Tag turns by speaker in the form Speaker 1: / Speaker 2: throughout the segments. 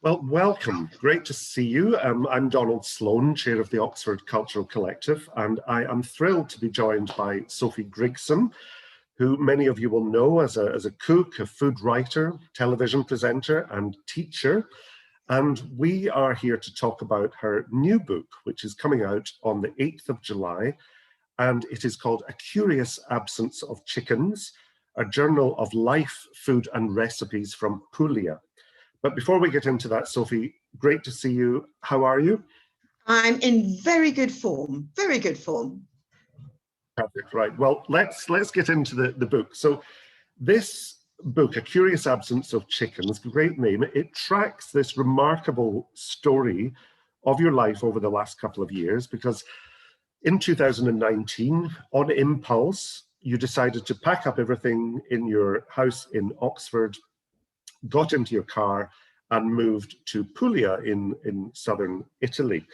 Speaker 1: Well, welcome. Great to see you. I'm Donald Sloan, Chair of the Oxford Cultural Collective, and I am thrilled to be joined by Sophie Grigson, who many of you will know as a cook, a food writer, television presenter, and teacher. And we are here to talk about her new book, which is coming out on the 8th of July, and it is called A Curious Absence of Chickens, a journal of life, food, and recipes from Puglia. But before we get into that, Sophie, great to see you. How are you?
Speaker 2: I'm in very good form, very good form.
Speaker 1: Perfect, right. Well, let's get into the book. So this book, A Curious Absence of Chickens, great name, it tracks this remarkable story of your life over the last couple of years, because in 2019, on impulse, you decided to pack up everything in your house in Oxford, got into your car and moved to Puglia in southern Italy.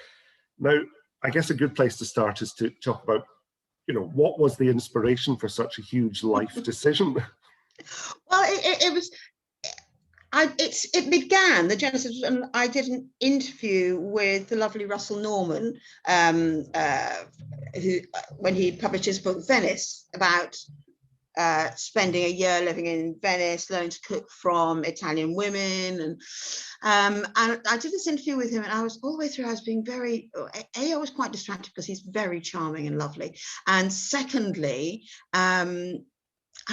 Speaker 1: Now, I guess a good place to start is to talk about, what was the inspiration for such a huge life decision?
Speaker 2: Well, it began, the genesis, and I did an interview with the lovely Russell Norman, who, when he published his book Venice, about spending a year living in Venice, learning to cook from Italian women, and I did this interview with him, and I was all the way through, I was being I was quite distracted because he's very charming and lovely, and secondly, I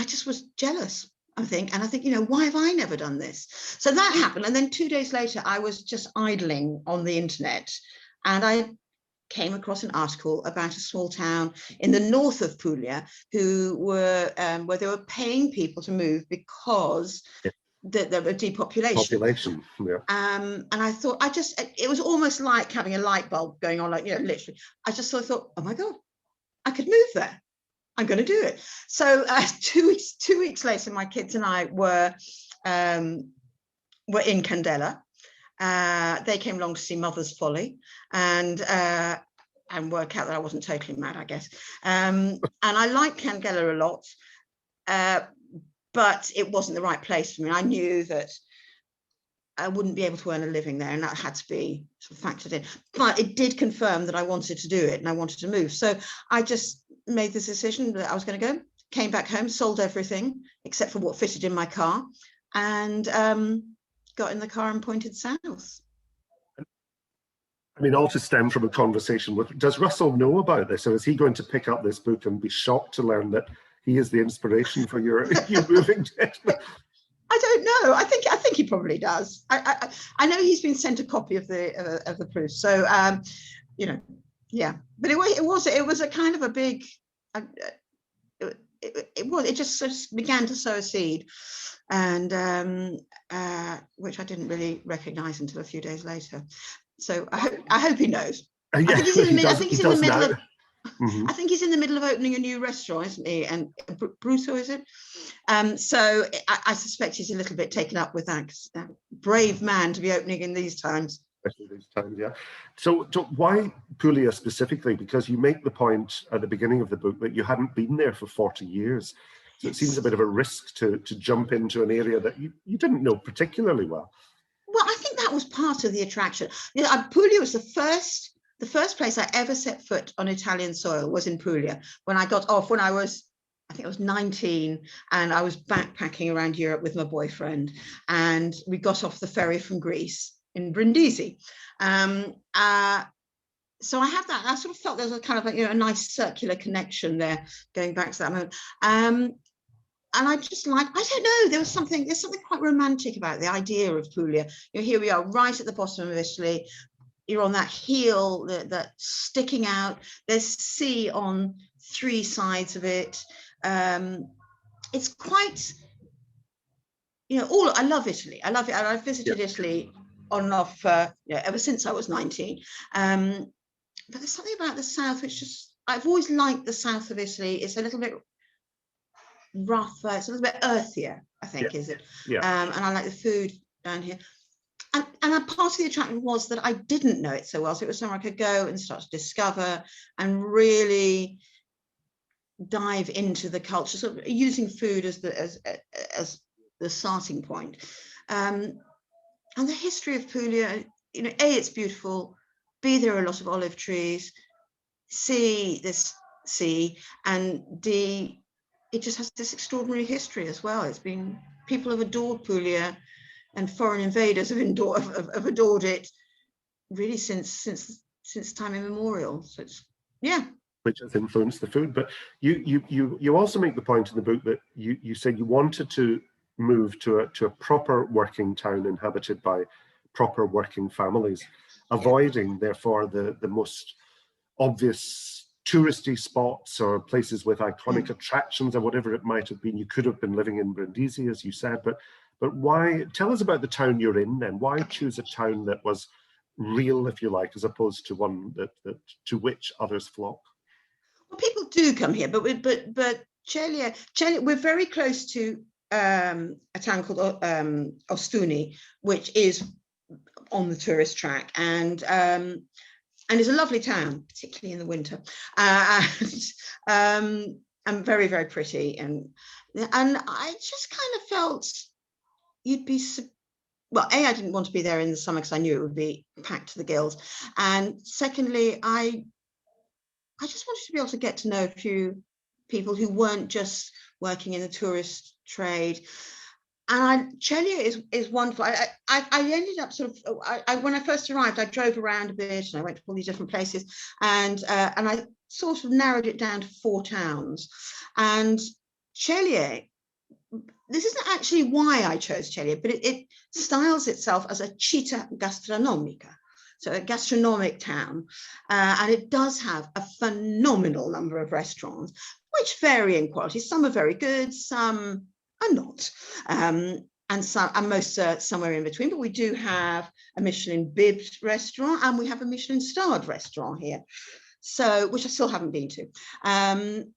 Speaker 2: just was jealous, I think, why have I never done this? So that happened, and then 2 days later, I was just idling on the internet, and I came across an article about a small town in the north of Puglia who were where they were paying people to move because there were depopulation.
Speaker 1: Yeah.
Speaker 2: And I thought, it was almost like having a light bulb going on, literally. I just thought, oh my God, I could move there. I'm going to do it. So 2 weeks later, my kids and I were in Candela. They came along to see Mother's Folly and work out that I wasn't totally mad, I guess. And I like Candela a lot, but it wasn't the right place for me. I knew that I wouldn't be able to earn a living there, and that had to be sort of factored in. But it did confirm that I wanted to do it and I wanted to move. So I just made this decision that I was going to go, came back home, sold everything except for what fitted in my car, and got in the car and pointed south.
Speaker 1: I mean, all to stem from a conversation with, does Russell know about this? Or is he going to pick up this book and be shocked to learn that he is the inspiration for your moving to
Speaker 2: I don't know. I think he probably does. I know he's been sent a copy of the proof. So yeah. But it was a kind of a big. It just sort of began to sow a seed, and which I didn't really recognise until a few days later. So I hope he knows.
Speaker 1: I think he's in the middle of.
Speaker 2: I think he's in the middle of opening a new restaurant, isn't he? And Bruto, is it? So I suspect he's a little bit taken up with that brave man to be opening in these times.
Speaker 1: Especially these times, yeah. So why Puglia specifically? Because you make the point at the beginning of the book that you hadn't been there for 40 years. So it seems a bit of a risk to jump into an area that you didn't know particularly well.
Speaker 2: Well, I think that was part of the attraction. Puglia was the first place I ever set foot on Italian soil was in Puglia. When I got off, I think I was 19, and I was backpacking around Europe with my boyfriend, and we got off the ferry from Greece in Brindisi. So I have that. I sort of felt there was a kind of a nice circular connection there, going back to that moment. And I just I don't know, there's something quite romantic about the idea of Puglia. Here we are right at the bottom of Italy. You're on that heel that sticking out. There's sea on 3 sides of it. It's quite, I love Italy. I love it. I've visited Italy on and off ever since I was 19. But there's something about the south which I've always liked the south of Italy. It's a little bit rougher. It's a little bit earthier, I think, is it? Yeah. And I like the food down here. And a part of the attraction was that I didn't know it so well. So it was somewhere I could go and start to discover and really dive into the culture, sort of using food as the starting point. And the history of Puglia, you know, A, it's beautiful, B, there are a lot of olive trees, C, this sea, and D, it just has this extraordinary history as well. It's been, people have adored Puglia, and foreign invaders have adored it really since time immemorial. So it's, yeah.
Speaker 1: Which has influenced the food. But you also make the point in the book that you said you wanted to move to a proper working town inhabited by proper working families, avoiding therefore the most obvious touristy spots or places with iconic attractions or whatever it might have been. You could have been living in Brindisi, as you said, but why, tell us about the town you're in then. Why choose a town that was real, if you like, as opposed to one that to which others flock?
Speaker 2: Well, people do come here, but Puglia, we're very close to a town called Ostuni, which is on the tourist track, and it's a lovely town, particularly in the winter, and very, very pretty, and I just kind of felt you'd be, well, A, I didn't want to be there in the summer because I knew it would be packed to the gills, and secondly, I just wanted to be able to get to know a few people who weren't just working in the tourist trade. And Puglia is wonderful. I ended up sort of, when I first arrived, I drove around a bit and I went to all these different places, and I sort of narrowed it down to 4 towns. And Puglia, this isn't actually why I chose Puglia, but it styles itself as a città gastronomica. So a gastronomic town, and it does have a phenomenal number of restaurants, which vary in quality. Some are very good, some are not, and most are somewhere in between. But we do have a Michelin-bibbed restaurant, and we have a Michelin-starred restaurant here, so which I still haven't been to. And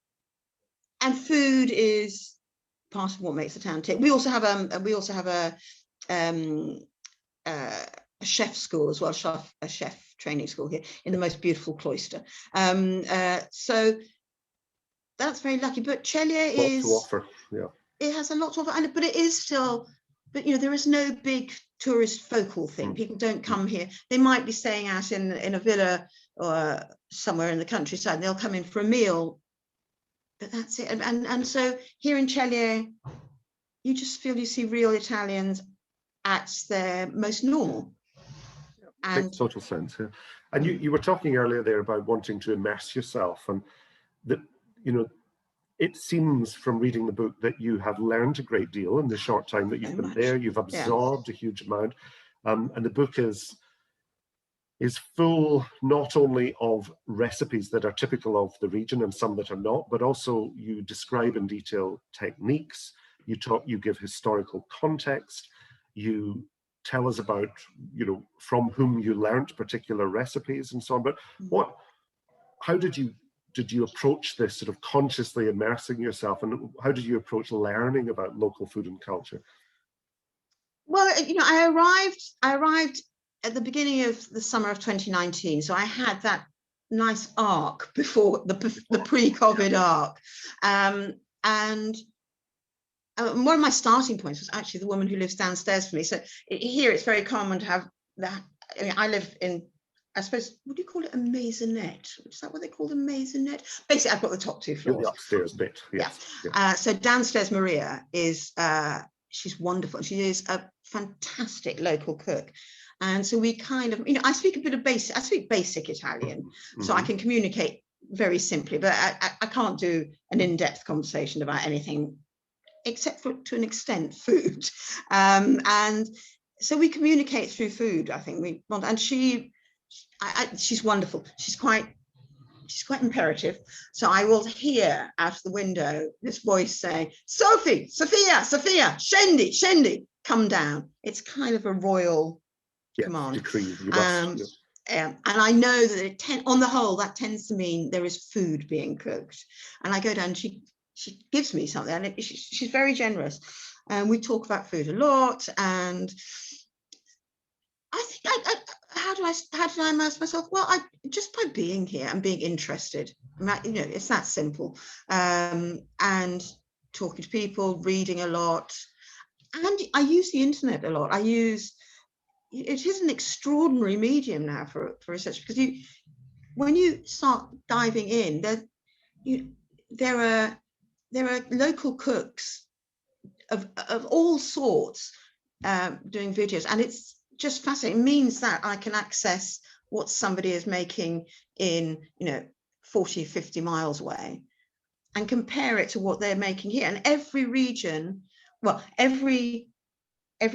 Speaker 2: food is part of what makes the town tick. We also have a chef school as well, a chef training school here in the most beautiful cloister. So that's very lucky. But Puglia is,
Speaker 1: to offer, yeah.
Speaker 2: It has a lot to offer, but it is still, but you know, there is no big tourist focal thing. People don't come here. They might be staying out in a villa or somewhere in the countryside, and they'll come in for a meal, but that's it. And so here in Puglia, you just feel you see real Italians at their most normal. And
Speaker 1: makes total sense. Yeah. And you were talking earlier there about wanting to immerse yourself, and that, you know, it seems from reading the book that you have learned a great deal in the short time that you've been there. You've absorbed a huge amount, and the book is full not only of recipes that are typical of the region and some that are not, but also you describe in detail techniques. You give historical context. You tell us about, you know, from whom you learnt particular recipes and so on. But how did you approach this, sort of consciously immersing yourself, and how did you approach learning about local food and culture?
Speaker 2: Well, you know, I arrived at the beginning of the summer of 2019, so I had that nice arc before the pre-COVID arc, and one of my starting points was actually the woman who lives downstairs from me. So here it's very common to have that. I mean, I live in, I suppose, would you call it a maisonette? Is that what they call a maisonette? Basically, I've got the top 2 floors.
Speaker 1: The upstairs bit, yes.
Speaker 2: Yeah. So downstairs, Maria is, she's wonderful. She is a fantastic local cook. And so we kind of, you know, I speak basic Italian, so I can communicate very simply, but I can't do an in-depth conversation about anything except for, to an extent, food. And so we communicate through food, I think we want, and she's wonderful. She's quite imperative. So I will hear out of the window this voice say, Sophie, Sophia, scendi, come down. It's kind of a royal command.
Speaker 1: Decree, you must,
Speaker 2: and I know that on the whole, that tends to mean there is food being cooked. And I go down, she gives me something, and she's very generous. And we talk about food a lot. And I think how did I immerse myself? Well, just by being here and being interested. You know, it's that simple. And talking to people, reading a lot, and I use the internet a lot. I use it is an extraordinary medium now for research, because when you start diving in, there are local cooks of all sorts doing videos, and it's just fascinating. It means that I can access what somebody is making in 40, 50 miles away, and compare it to what they're making here. And every region, well, every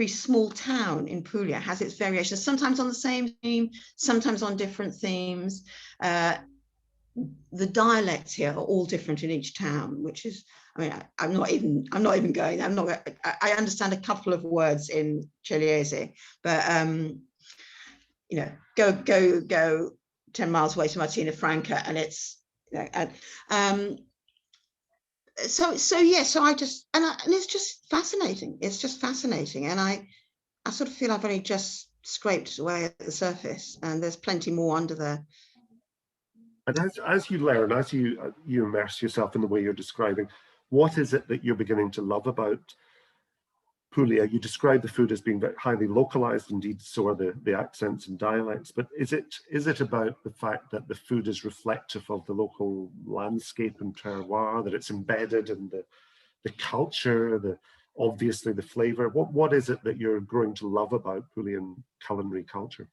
Speaker 2: small town in Puglia has its variations, sometimes on the same theme, sometimes on different themes. The dialects here are all different in each town, which is, I mean, I'm not even going. I understand a couple of words in Chieliese, but go 10 miles away to Martina Franca, and it's so I just, and it's just fascinating. It's just fascinating, and I sort of feel I've only just scraped away at the surface, and there's plenty more under there.
Speaker 1: And as you learn, as you immerse yourself in the way you're describing, what is it that you're beginning to love about Puglia? You describe the food as being very highly localized, indeed so are the accents and dialects, but is it about the fact that the food is reflective of the local landscape and terroir, that it's embedded in the culture, obviously the flavor? What is it that you're growing to love about Puglian culinary culture?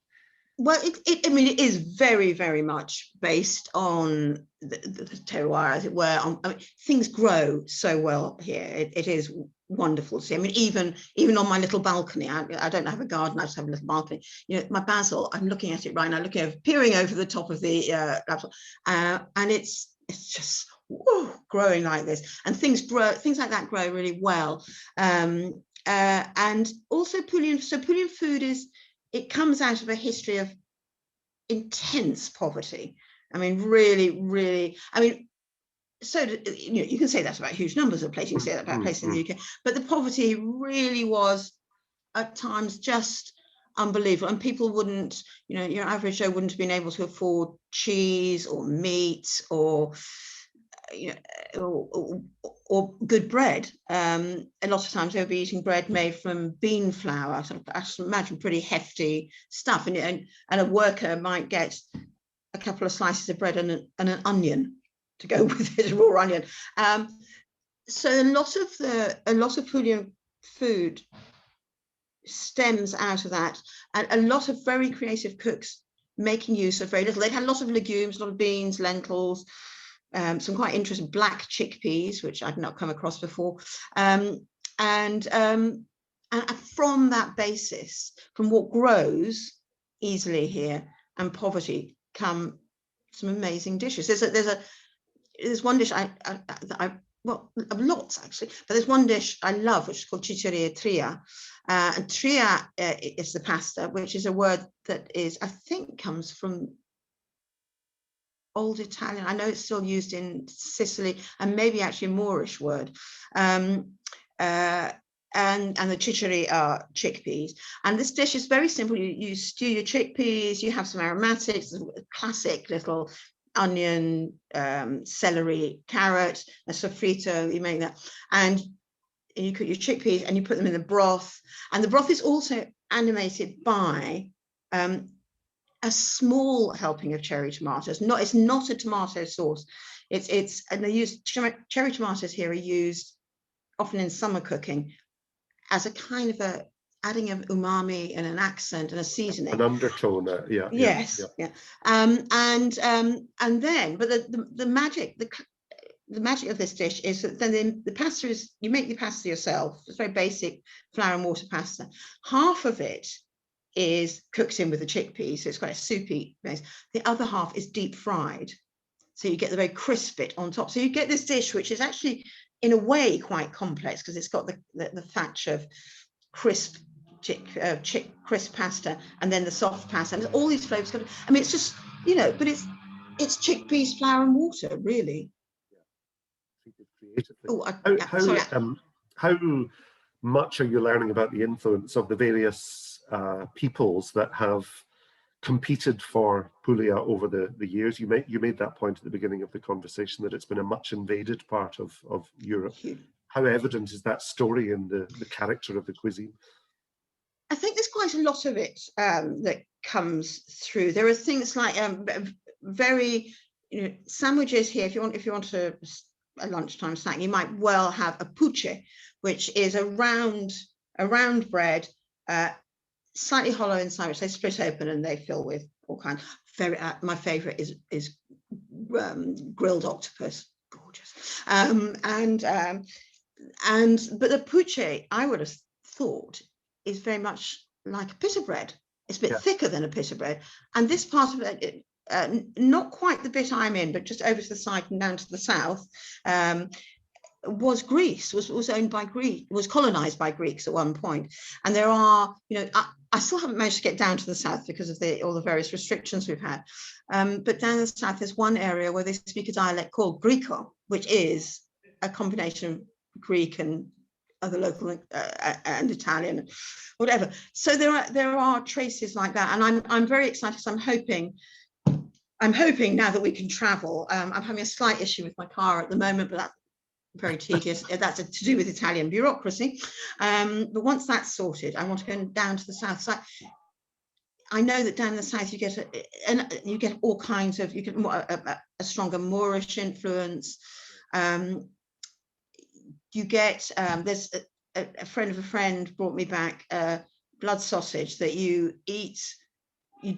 Speaker 2: Well, I mean, it is very, very much based on the terroir, as it were. I mean, things grow so well here. It is wonderful to see. I mean, even on my little balcony, I don't have a garden. I just have a little balcony. My basil. I'm looking at it right now, peering over the top of the laptop, and it's just growing like this. And things like that grow really well. And also Puglian food is. It comes out of a history of intense poverty. I mean, really, really. I mean, so you can say that about huge numbers of places. You can say that about places in the UK, but the poverty really was at times just unbelievable. And people wouldn't, your average Joe wouldn't have been able to afford cheese or meat or or good bread. A lot of times they'll be eating bread made from bean flour, sort of, I imagine pretty hefty stuff. And a worker might get a couple of slices of bread and an onion to go with it, a raw onion. So a lot of Puglia food stems out of that, and a lot of very creative cooks making use of very little. They'd had a lot of legumes, a lot of beans, lentils, some quite interesting black chickpeas, which I'd not come across before. And from that basis, from what grows easily here and poverty, come some amazing dishes. There's one dish well, lots actually, but there's one dish I love, which is called ciccheria tria. And tria is the pasta, which is a word that I think comes from Old Italian. I know it's still used in Sicily, and maybe actually a Moorish word. And the ciccherie are chickpeas. And this dish is very simple. You stew your chickpeas, you have some aromatics, classic little onion, celery, carrot, a sofrito, you make that. And you cook your chickpeas and you put them in the broth. And the broth is also animated by a small helping of cherry tomatoes. It's not a tomato sauce. And they use cherry tomatoes here are used often in summer cooking as a kind of adding of umami and an accent and a seasoning.
Speaker 1: An undertone, yeah.
Speaker 2: Yes, yeah. And then, but the magic of this dish is that then the pasta is, you make the pasta yourself. It's very basic flour and water pasta. Half of it is cooked in with the chickpeas, so it's quite a soupy base. The other half is deep fried, so you get the very crisp bit on top. So you get this dish, which is actually, in a way, quite complex because it's got the thatch of crisp crisp pasta, and then the soft pasta, and all these flavors. I mean, it's just but it's chickpeas, flour, and water, really.
Speaker 1: Oh, how much are you learning about the influence of the various peoples that have competed for Puglia over the years? You made that point at the beginning of the conversation, that it's been a much invaded part of Europe. How evident is that story in the character of the cuisine?
Speaker 2: I think there's quite a lot of it that comes through. There are things like very, sandwiches here. If you want a lunchtime snack, you might well have a puche, which is a round bread, slightly hollow inside, which they split open and they fill with all kinds. Very my favorite is grilled octopus, gorgeous. But the puche, I would have thought, is very much like a pita bread. It's a bit thicker than a pita bread, and this part of it, not quite the bit I'm in, but just over to the side and down to the south, was Greece, was owned by Greece, was colonized by Greeks at one point. And there are, I still haven't managed to get down to the south because of all the various restrictions we've had. But down in the south, there's one area where they speak a dialect called Greco, which is a combination of Greek and other local and Italian, whatever. So there are traces like that, and I'm very excited. So I'm hoping now that we can travel. I'm having a slight issue with my car at the moment, but that's very tedious. That's to do with Italian bureaucracy. But once that's sorted, I want to go down to the south side. I know that down in the south you get all kinds of, you get a stronger Moorish influence. You get there's a friend of a friend brought me back blood sausage that you eat. You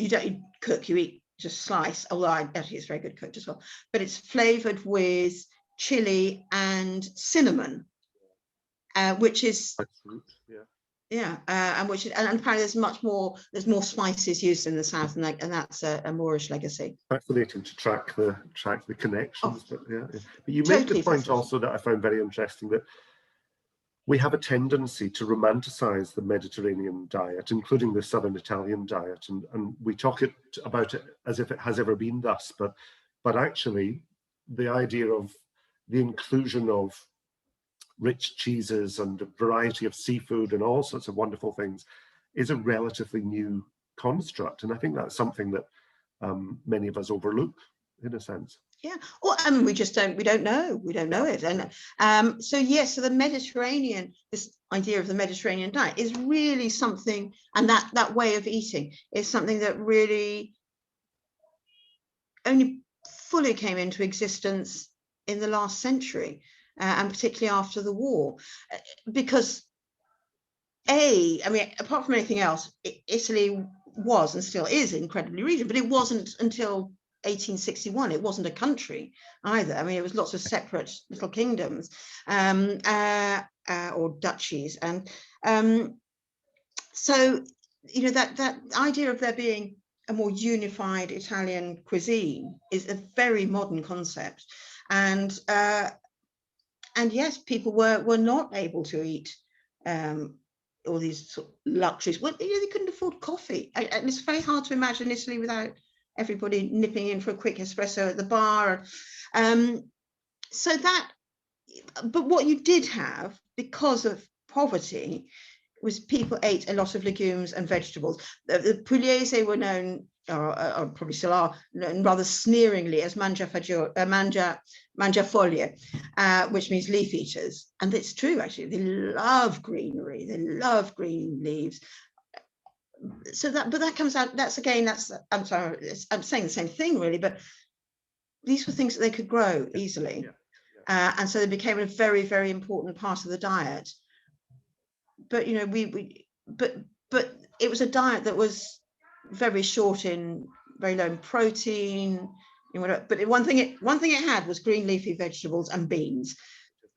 Speaker 2: don't cook. You eat just slice. Although actually it's very good cooked as well. But it's flavored with chili and cinnamon, which is and apparently there's more spices used in the south, and that's a Moorish legacy.
Speaker 1: Fascinating to track the connections. But you made the point also that I found very interesting, that we have a tendency to romanticize the Mediterranean diet, including the Southern Italian diet, and we talk about it as if it has ever been thus, but actually the idea of the inclusion of rich cheeses and a variety of seafood and all sorts of wonderful things is a relatively new construct. And I think that's something that many of us overlook, in a sense.
Speaker 2: Yeah, well, I mean, we don't know it. And so the Mediterranean, this idea of the Mediterranean diet is really something, and that way of eating is something that really only fully came into existence in the last century, and particularly after the war, because I mean, apart from anything else, Italy was and still is incredibly regional, but it wasn't until 1861. It wasn't a country either. I mean, it was lots of separate little kingdoms or duchies, and so that idea of there being a more unified Italian cuisine is a very modern concept, and yes, people were not able to eat all these sort of luxuries. Well, they couldn't afford coffee, and it's very hard to imagine Italy without everybody nipping in for a quick espresso at the bar. But what you did have, because of poverty, was people ate a lot of legumes and vegetables. The Pugliese were known, or probably still are, known rather sneeringly as mangiafoglie, which means leaf eaters. And it's true, actually. They love greenery. They love green leaves. So but that comes out, I'm sorry, I'm saying the same thing really, but these were things that they could grow easily. And so they became a very, very important part of the diet. But but it was a diet that was very very low in protein. But one thing it had was green leafy vegetables and beans.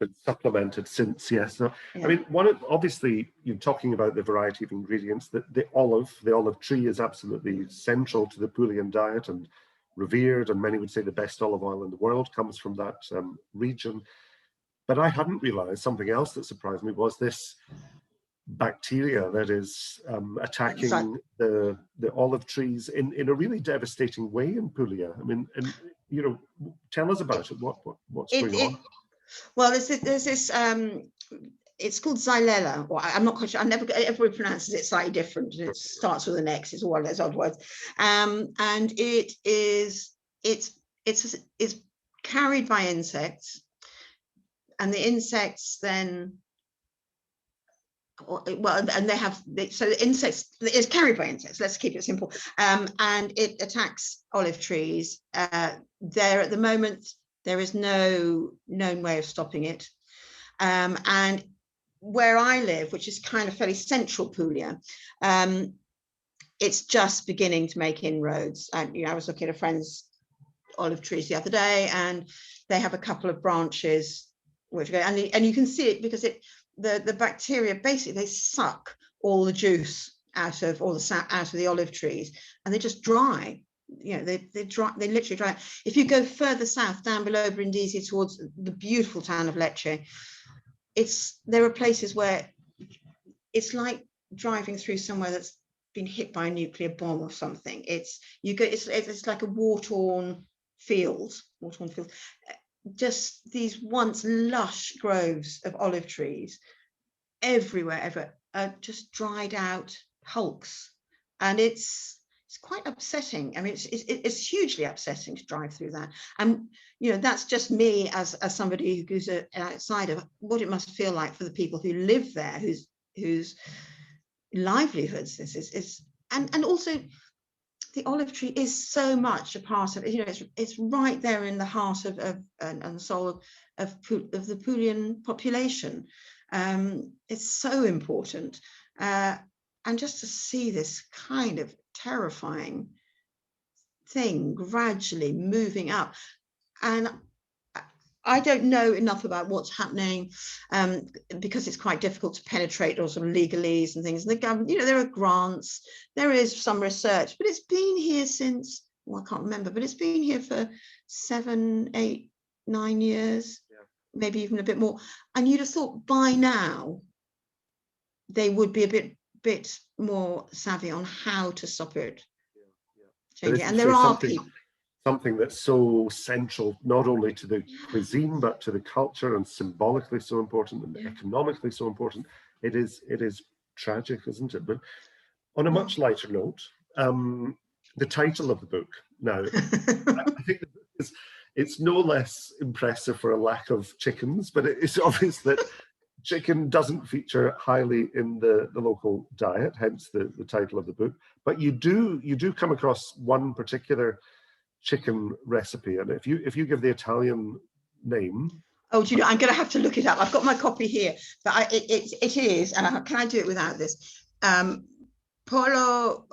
Speaker 1: Been supplemented since, yes. So, I mean, obviously you're talking about the variety of ingredients. The olive tree is absolutely central to the Puglian diet and revered, and many would say the best olive oil in the world comes from that region. But I hadn't realized something else that surprised me was this bacteria that is attacking the olive trees in a really devastating way in Puglia. I mean, and tell us about it. What's going on?
Speaker 2: Well, there's this. It's called Xylella, or I'm not quite sure. Everybody pronounces it slightly different. It starts with an X. It's all those odd words, and it's carried by insects, and the insects then well, and they have, so the insects, it's carried by insects, let's keep it simple, and it attacks olive trees. There at the moment, there is no known way of stopping it. And where I live, which is kind of fairly central Puglia, it's just beginning to make inroads. And I was looking at a friend's olive trees the other day, and they have a couple of branches which go, and you can see it because the bacteria basically, they suck all the juice out of the olive trees, and they just dry. They literally dry. If you go further south, down below Brindisi towards the beautiful town of Lecce, there are places where it's like driving through somewhere that's been hit by a nuclear bomb or something. It's like a war-torn field. Just these once lush groves of olive trees everywhere, just dried out hulks, and it's quite upsetting. I mean, it's hugely upsetting to drive through that. And that's just me as somebody who's an outsider, what it must feel like for the people who live there, whose livelihoods this is, and also the olive tree is so much a part of it. It's right there in the heart of and the soul of the Puglian population. It's so important, and just to see this kind of terrifying thing gradually moving up, and I don't know enough about what's happening, because it's quite difficult to penetrate all sort of legalese and things. And the government, there are grants, there is some research, but it's been here since, well, I can't remember, but it's been here for 7, 8, 9 years, maybe even a bit more. And you'd have thought by now they would be a bit more savvy on how to stop it changing. And there are people.
Speaker 1: Something that's so central not only to the cuisine but to the culture, and symbolically so important, and economically so important. It is tragic, isn't it? But on a much lighter note, the title of the book now, I think it's no less impressive for a lack of chickens, but it's obvious that chicken doesn't feature highly in the local diet, hence the title of the book. But you do come across one particular chicken recipe, and if you give the Italian name.
Speaker 2: Oh, do you know, I'm going to have to look it up. I've got my copy here, but it is, and can I do it without this? Polo.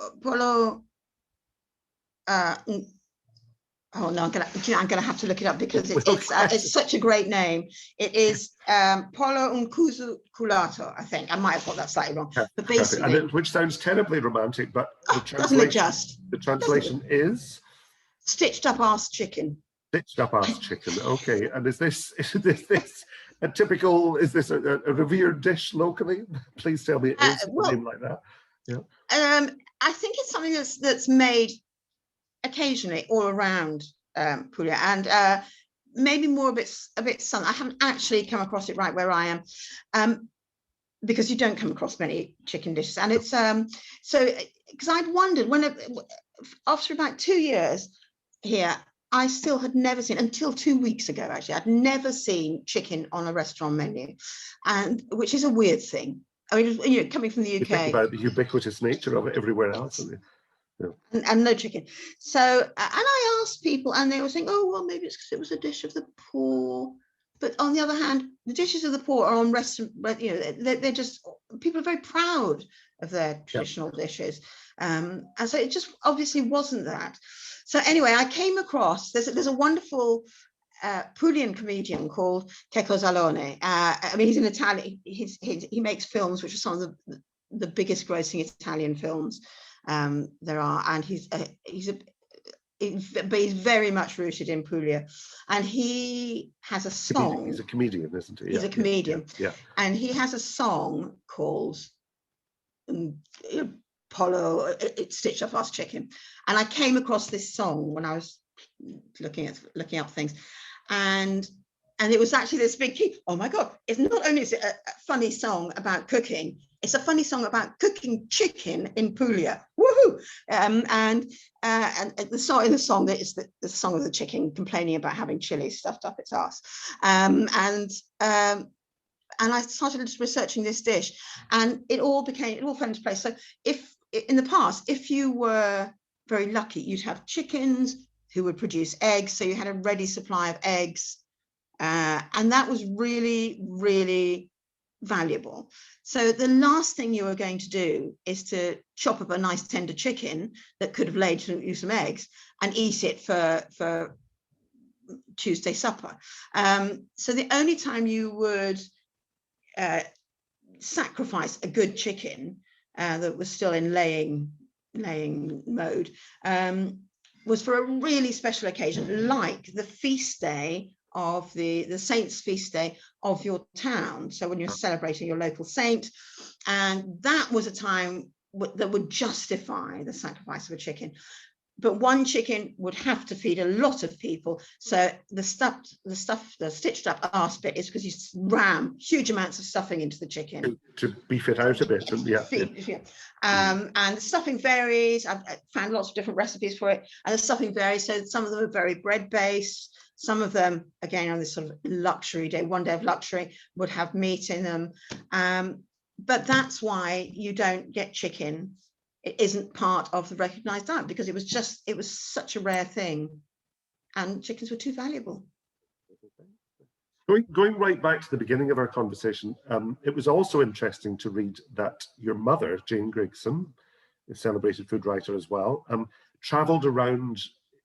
Speaker 2: Oh no, I'm going to have to look it up because it's such a great name. It is Polo un cuso culato, I think. I might have got that slightly wrong, but basically,
Speaker 1: which sounds terribly romantic, but the translation is
Speaker 2: stitched up ass chicken.
Speaker 1: Stitched up ass chicken. Okay, and is this a typical? Is this a revered dish locally? Please tell me it is a name like that. Yeah.
Speaker 2: I think it's something that's made occasionally all around Puglia, and maybe more a bit sun. I haven't actually come across it right where I am, because you don't come across many chicken dishes, and it's so because I'd wondered after about 2 years here, I still had never seen, until 2 weeks ago actually, I'd never seen chicken on a restaurant menu, and which is a weird thing. I mean, coming from the UK,
Speaker 1: you think about the ubiquitous nature of it everywhere else,
Speaker 2: and no chicken. So, and I asked people, and they were saying, "Oh, well, maybe it's because it was a dish of the poor." But on the other hand, the dishes of the poor are on restaurant. They're just, people are very proud of their traditional dishes, and so it just obviously wasn't that. So anyway, I came across there's a wonderful Puglian comedian called Checco Zalone. I mean, he's an Italian. He makes films which are some of the biggest grossing Italian films there are, and he's very much rooted in Puglia, and he has a song.
Speaker 1: He's a comedian, isn't he?
Speaker 2: He's a comedian,
Speaker 1: yeah.
Speaker 2: And he has a song called Polo, it's stitched up ass chicken. And I came across this song when I was looking up things, and it was actually this big key. Oh my God! It's not only is it a funny song about cooking, it's a funny song about cooking chicken in Puglia. Woohoo! And the song in the song that is the song of the chicken complaining about having chili stuffed up its ass. I started researching this dish, and it all fell into place. So if in the past, if you were very lucky, you'd have chickens who would produce eggs, so you had a ready supply of eggs, and that was really, really valuable. So the last thing you were going to do is to chop up a nice tender chicken that could have laid you some eggs and eat it for Tuesday supper. So the only time you would sacrifice a good chicken that was still in laying mode was for a really special occasion, like the feast day of the saint's feast day of your town. So when you're celebrating your local saint, and that was a time that would justify the sacrifice of a chicken. But one chicken would have to feed a lot of people. So the stitched up arse bit is because you ram huge amounts of stuffing into the chicken.
Speaker 1: To beef it out a bit. And,
Speaker 2: and the stuffing varies. I've found lots of different recipes for it. And the stuffing varies. So some of them are very bread-based. Some of them, again, on this sort of luxury day, one day of luxury, would have meat in them. But that's why you don't get chicken. It isn't part of the recognized diet, because it was such a rare thing, and chickens were too valuable.
Speaker 1: Going right back to the beginning of our conversation, it was also interesting to read that your mother, Jane Grigson, a celebrated food writer as well, traveled around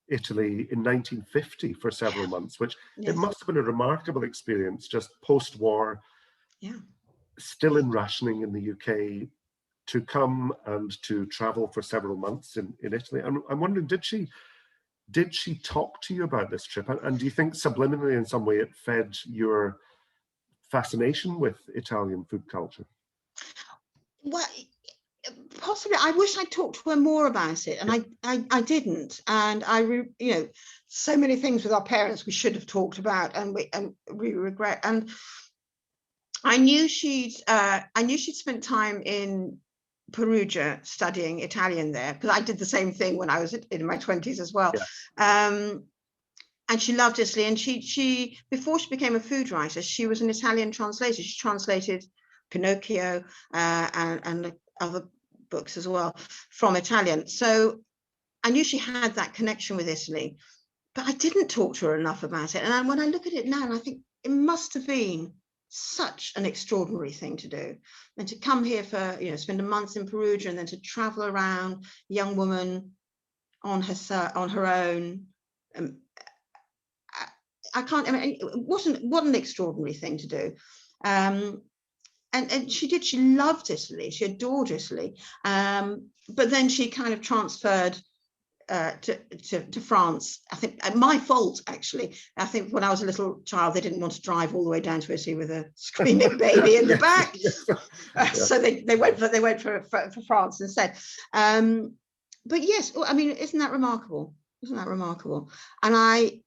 Speaker 1: Italy in 1950 for several months, which it must have been a remarkable experience, just post-war, still in rationing in the UK, to come and to travel for several months in Italy. I'm wondering, did she talk to you about this trip? And do you think subliminally in some way it fed your fascination with Italian food culture?
Speaker 2: Well, possibly. I wish I talked to her more about it, and I didn't. And so many things with our parents we should have talked about, and we regret. And I knew she'd spent time in Perugia studying Italian there, because I did the same thing when I was in my 20s as well. And she loved Italy, and she before she became a food writer, she was an Italian translator. She translated Pinocchio and other books as well from Italian. So I knew she had that connection with Italy, but I didn't talk to her enough about it. And when I look at it now, and I think it must have been such an extraordinary thing to do, and to come here for spend a month in Perugia, and then to travel around, young woman on her own. What an extraordinary thing to do. And she loved Italy, she adored Italy, but then she kind of transferred to France. I think my fault, actually. I think when I was a little child, they didn't want to drive all the way down to Italy with a screaming baby in the back. So they went for France instead. But yes, I mean, isn't that remarkable? And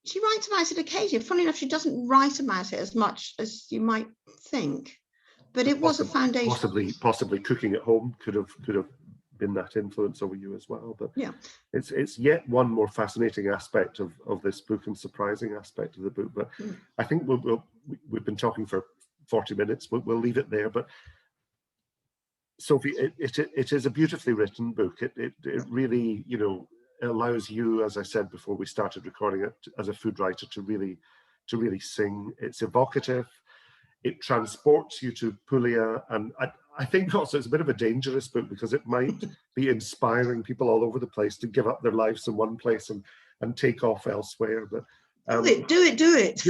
Speaker 2: she writes about it occasionally. Funny enough, she doesn't write about it as much as you might think, but it was a foundation.
Speaker 1: Possibly cooking at home could have been that influence over you as well. But it's yet one more fascinating aspect of this book, and surprising aspect of the book. But I think we've been talking for 40 minutes. We'll leave it there. But Sophie, it is a beautifully written book. It really, allows you, as I said before we started recording it, as a food writer to really sing. It's evocative. It transports you to Puglia, and I think also it's a bit of a dangerous book, because it might be inspiring people all over the place to give up their lives in one place and take off elsewhere. But
Speaker 2: do it.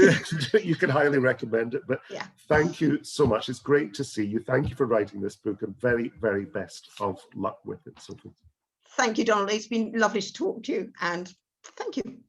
Speaker 1: You can highly recommend it. But thank you so much. It's great to see you. Thank you for writing this book, and very, very best of luck with it, Sophie.
Speaker 2: Thank you, Donald. It's been lovely to talk to you, and thank you.